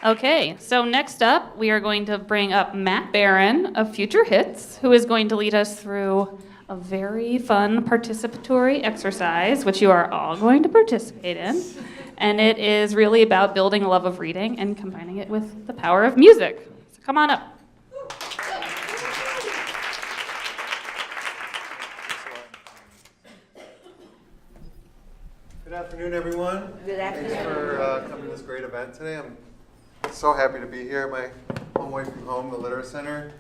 Okay, so next up, we are going to bring up Matt Barron of Future Hits, who is going to lead us through a very fun participatory exercise, which you are all going to participate in. And it is really about building a love of reading and combining it with the power of music. So come on up. Good afternoon, everyone. Good afternoon. Thanks for coming to this great event today. I'm so happy to be here at my home away from home, the Literate Center.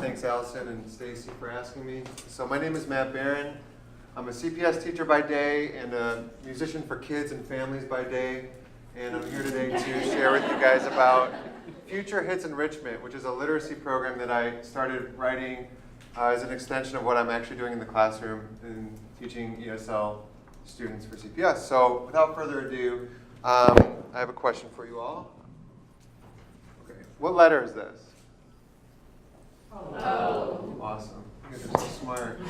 Thanks, Allison and Stacy, for asking me. So my name is Matt Barron. I'm a CPS teacher by day and a musician for kids and families by day. And I'm here today to share with you guys about Future Hits Enrichment, which is a literacy program that I started writing as an extension of what I'm actually doing in the classroom and teaching ESL students for CPS. So without further ado, I have a question for you all. Okay, what letter is this? Oh. Awesome. You guys are so smart.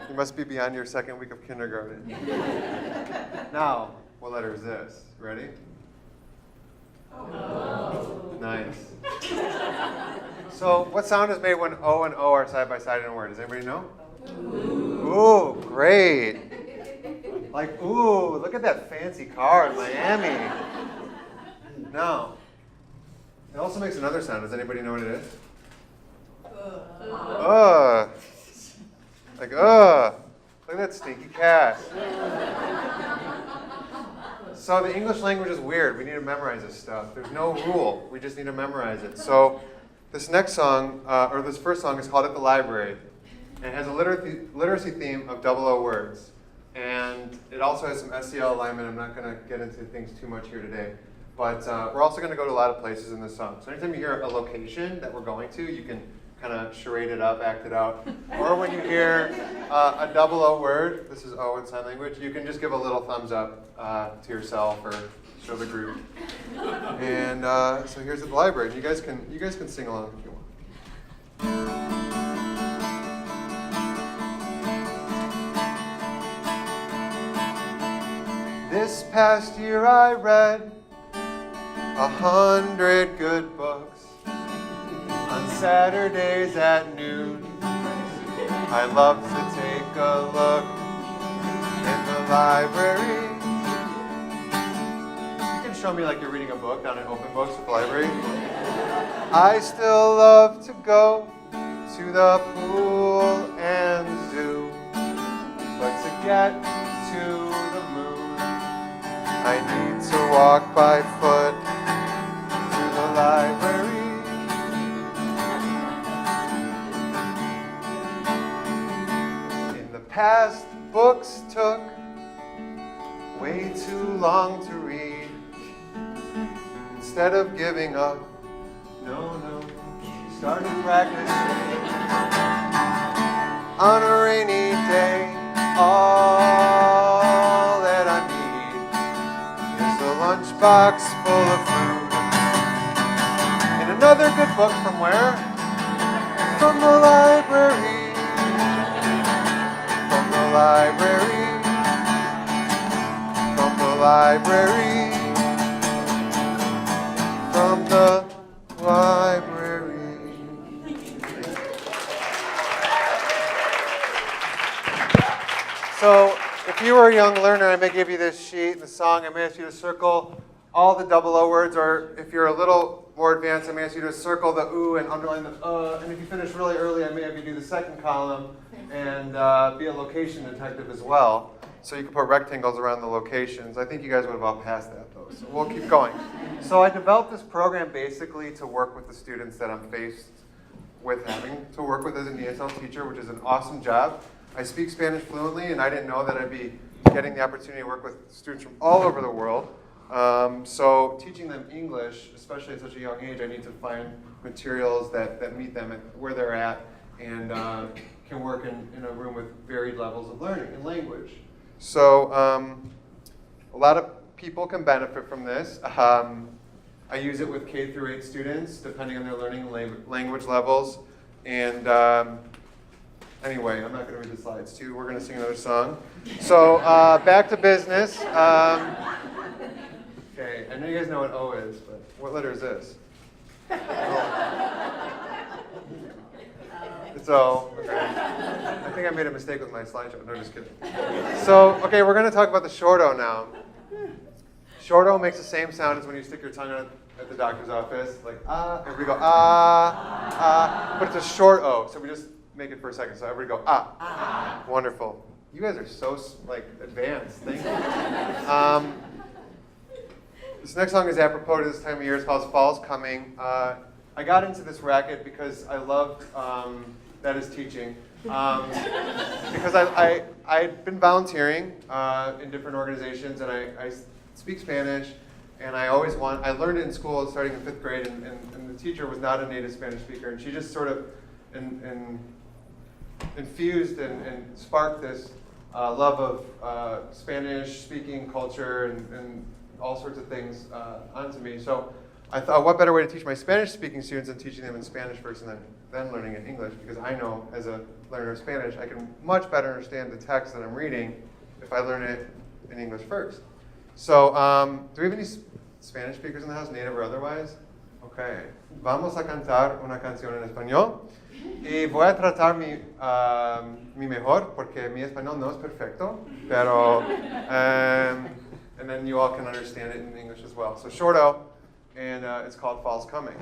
You must be beyond your second week of kindergarten. Now, what letter is this? Ready? Oh. Nice. So what sound is made when O and O are side by side in a word? Does anybody know? Ooh, great. Like, ooh, look at that fancy car in Miami. Now, it also makes another sound. Does anybody know what it is? Like, look at that stinky cat. So the English language is weird. We need to memorize this stuff. There's no rule. We just need to memorize it. So this next song, or this first song, is called At the Library. And it has a literacy theme of 00 words. And it also has some SEL alignment. I'm not going to get into things too much here today. But we're also going to go to a lot of places in this song. So anytime you hear a location that we're going to, you can kind of charade it up, act it out. Or when you hear a 00 word, this is O in sign language, you can just give a little thumbs up to yourself or show the group. And so here's At the Library. You guys can sing along if you want. This past year I read 100 good books on Saturdays at noon. I love to take a look in the library. You can show me like you're reading a book down at Open Books at the library. I still love to go to the pool and zoo, but to get to the moon, I need to walk by foot to the library. In the past, books took way too long to read. Instead of giving up, no, started practicing. On a rainy day, all that I need is a lunchbox full of food and another good book from where? From the library. From the library. From the library. From the library. So, if you were a young learner, I may give you this sheet, the song. I may ask you to circle all the 00 words, or if you're a little more advanced, I may ask you to circle the ooh and underline the and if you finish really early, I may have you do the second column and be a location detective as well. So you can put rectangles around the locations. I think you guys would have all passed that though, so we'll keep going. So I developed this program basically to work with the students that I'm faced with having to work with as an ESL teacher, which is an awesome job. I speak Spanish fluently, and I didn't know that I'd be getting the opportunity to work with students from all over the world. So teaching them English, especially at such a young age, I need to find materials that meet them at where they're at and can work in a room with varied levels of learning and language. So a lot of people can benefit from this. I use it with K through 8 students, depending on their learning language levels. And anyway, I'm not going to read the slides too. We're going to sing another song. So back to business. Okay, I know you guys know what O is, but what letter is this? It's O. Okay. I think I made a mistake with my slideshow. No, just kidding. So, okay, we're going to talk about the short O now. Short O makes the same sound as when you stick your tongue out at the doctor's office, like ah, and we go but it's a short O, so we just make it for a second. So everybody go ah. Wonderful. You guys are so like advanced. Thank you. This next song is apropos to this time of year. It's called Fall's Coming. I got into this racket because I loved that is teaching. Because I'd been volunteering in different organizations, and I speak Spanish, and I learned it in school starting in 5th grade, and the teacher was not a native Spanish speaker, and she just sort of infused and sparked this love of Spanish speaking culture and all sorts of things onto me. So I thought, what better way to teach my Spanish speaking students than teaching them in Spanish first and then learning in English, because I know as a learner of Spanish, I can much better understand the text that I'm reading if I learn it in English first. So, do we have any Spanish speakers in the house, native or otherwise? Okay. Vamos a cantar una canción en español. Y voy a tratar mi mejor, porque mi español no es perfecto, pero, and then you all can understand it in English as well. So, short O, and it's called Fall's Coming.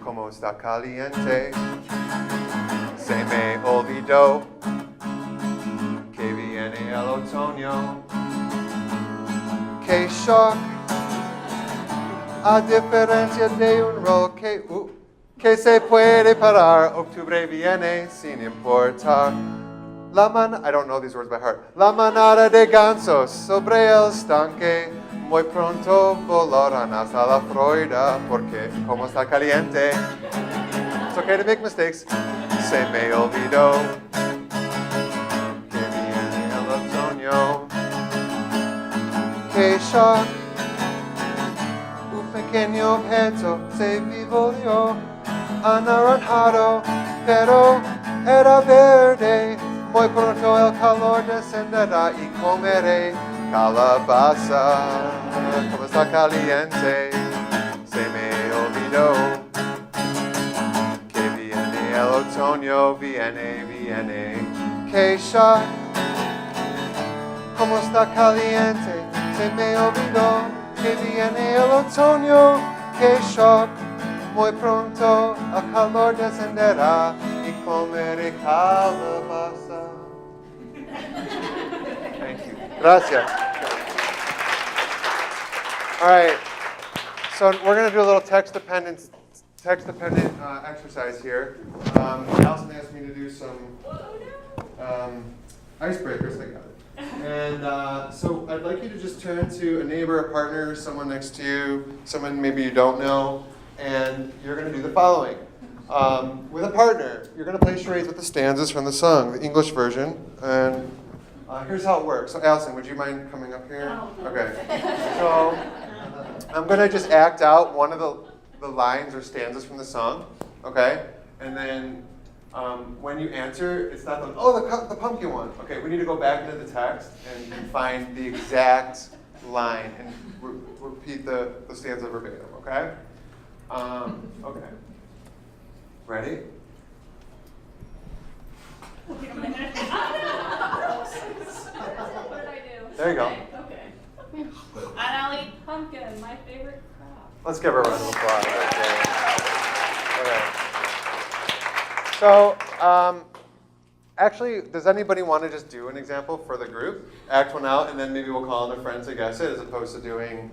Como está caliente, se me olvidó que viene el otoño. Que shock, a diferencia de un roll que se puede parar. Octubre viene sin importar. I don't know these words by heart. La manada de gansos sobre el estanque. Muy pronto volarán hasta la Florida, porque como está caliente. It's okay to make mistakes. Se me olvidó que viene el otoño. Que shock, un pequeño objeto se volvió anaranjado, pero era verde. Muy pronto el calor descenderá y comeré calabaza. Como está caliente, se me olvidó que viene el otoño, viene. Que shock, como está caliente, se me olvidó que viene el otoño. Que shock, muy pronto el calor descenderá y comeré calabaza. Thank you. Gracias. All right. So we're going to do a little text-dependent exercise here. Allison asked me to do some icebreakers. I got it. And so I'd like you to just turn to a neighbor, a partner, someone next to you, someone maybe you don't know, and you're going to do the following. With a partner, you're going to play charades with the stanzas from the song, the English version. And here's how it works. So, Allison, would you mind coming up here? Okay. So, I'm going to just act out one of the lines or stanzas from the song. Okay? And then when you answer, it's not the pumpkin one. Okay, we need to go back into the text and find the exact line and repeat the stanza verbatim. Okay? Okay. Ready? What did I do? There you go. Okay. And I'll eat pumpkin, my favorite crop. Let's give her a round of applause. Okay. So, actually, does anybody want to just do an example for the group? Act one out, and then maybe we'll call on a friend to guess it, as opposed to doing,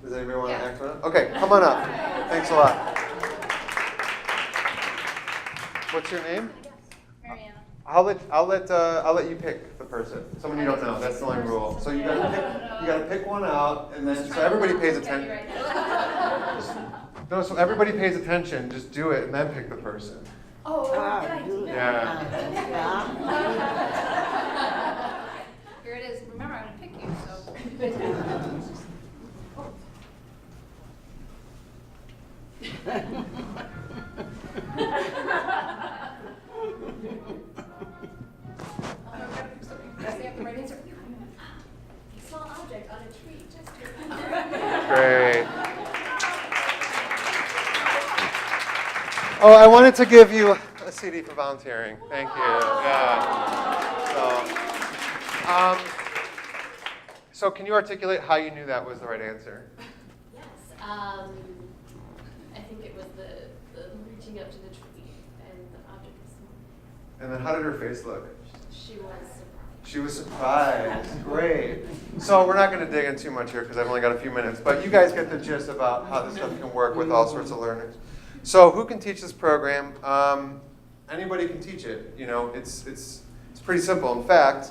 Does anybody want to act one out? Okay, come on up. Thanks a lot. What's your name? Mariana. I'll let you pick the person. Someone you don't know. That's the only rule. So you gotta pick one out, and then so everybody pays attention. No, so everybody pays attention. Just do it, and then pick the person. Oh, Yeah. Here it is. Remember, I'm gonna pick you, so. Oh, I wanted to give you a CD for volunteering. Thank you. Yeah. So can you articulate how you knew that was the right answer? Yes. I think it was the reaching up to the tree and the object was small. And then how did her face look? She was surprised. She was surprised. Great. So we're not going to dig in too much here because I've only got a few minutes, but you guys get the gist about how this stuff can work with all sorts of learners. So who can teach this program? Anybody can teach it. You know, it's pretty simple. In fact,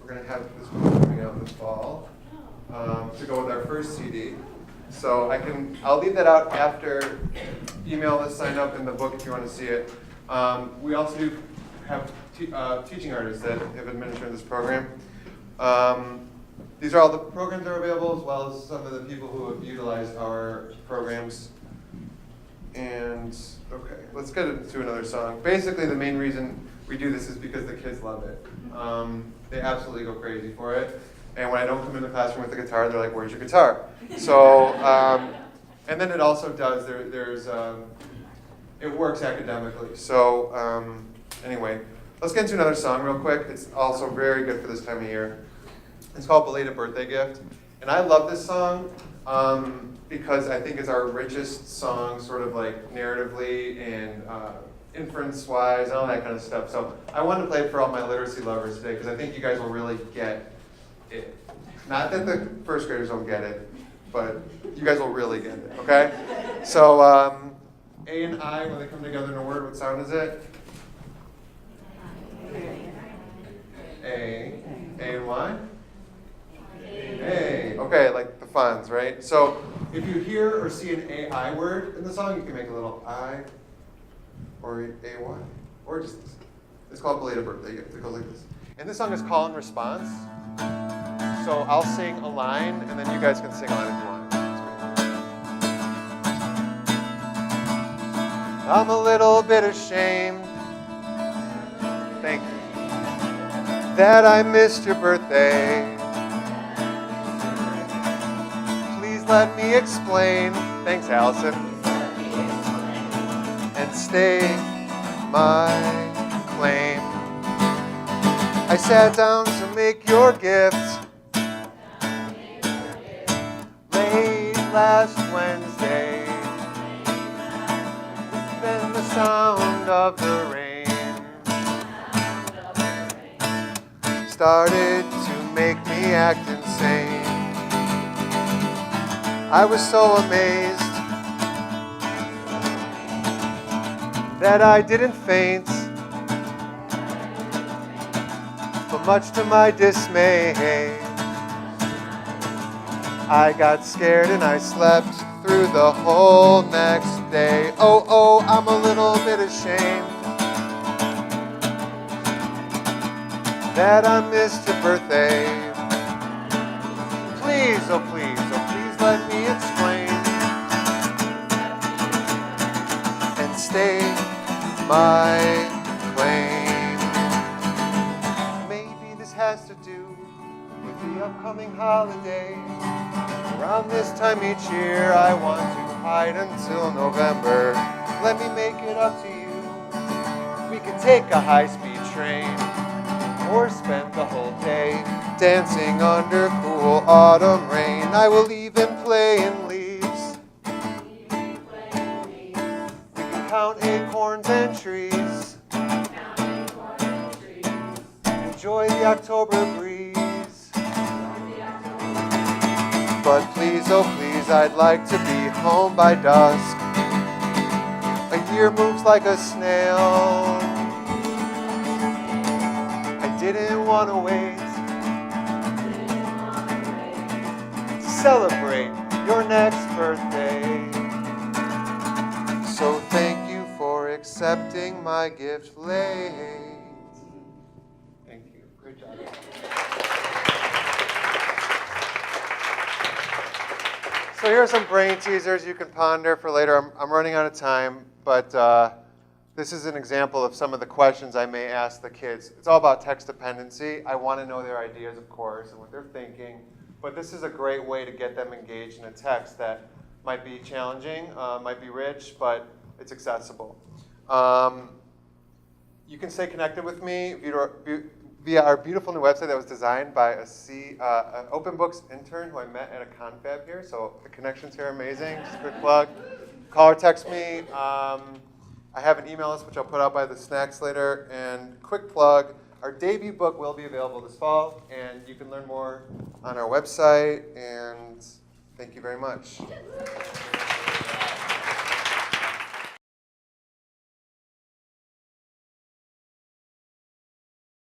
we're going to have this book coming out this fall to go with our first CD. So I'll leave that out after. Email us, sign up in the book if you want to see it. We also do have teaching artists that have administered this program. These are all the programs that are available, as well as some of the people who have utilized our programs. And, okay, let's get into another song. Basically, the main reason we do this is because the kids love it. They absolutely go crazy for it. And when I don't come in the classroom with the guitar, they're like, where's your guitar? So, and then it also does, it works academically. So, anyway, let's get into another song real quick. It's also very good for this time of year. It's called Belated Birthday Gift. And I love this song because I think it's our richest song, sort of like narratively and inference-wise and all that kind of stuff. So I wanted to play it for all my literacy lovers today because I think you guys will really get it. Not that the first graders don't get it, but you guys will really get it, okay? So A and I, when they come together in a word, what sound is it? A and Y? A. Okay, like the funds, right? So if you hear or see an AI word in the song, you can make a little I or AY, or just this. It's called Belated Birthday Gift. It goes like this. And this song is call and response. So I'll sing a line, and then you guys can sing a line if you want. I'm a little bit ashamed. Thank you. That I missed your birthday. Please let me explain. Thanks, Allison. And stay my claim. I sat down to make your gift late last Wednesday. Then the sound of the rain started to make me act insane. I was so amazed that I didn't faint, but much to my dismay, I got scared and I slept through the whole next day. Oh, I'm a little bit ashamed that I missed your birthday. Please, oh please let me explain and stay my claim. Maybe this has to do with the upcoming holiday. Around this time each year I want to hide until November. Let me make it up to you. We can take a high-speed train or spend the whole day dancing under cool autumn rain. I will even play in leaves. We can count acorns and trees. Enjoy the October breeze. But please, oh please, I'd like to be home by dusk. A year moves like a snail. I didn't want to wait to celebrate your next birthday. So thank you for accepting my gift late. Thank you. Great job. So here are some brain teasers you can ponder for later. I'm running out of time, but this is an example of some of the questions I may ask the kids. It's all about text dependency. I want to know their ideas, of course, and what they're thinking. But this is a great way to get them engaged in a text that might be challenging, might be rich, but it's accessible. You can stay connected with me via our beautiful new website that was designed by an Open Books intern who I met at a confab here. So the connections here are amazing. Just a quick plug. Call or text me. I have an email list, which I'll put out by the snacks later. And quick plug, our debut book will be available this fall, and you can learn more on our website. And thank you very much.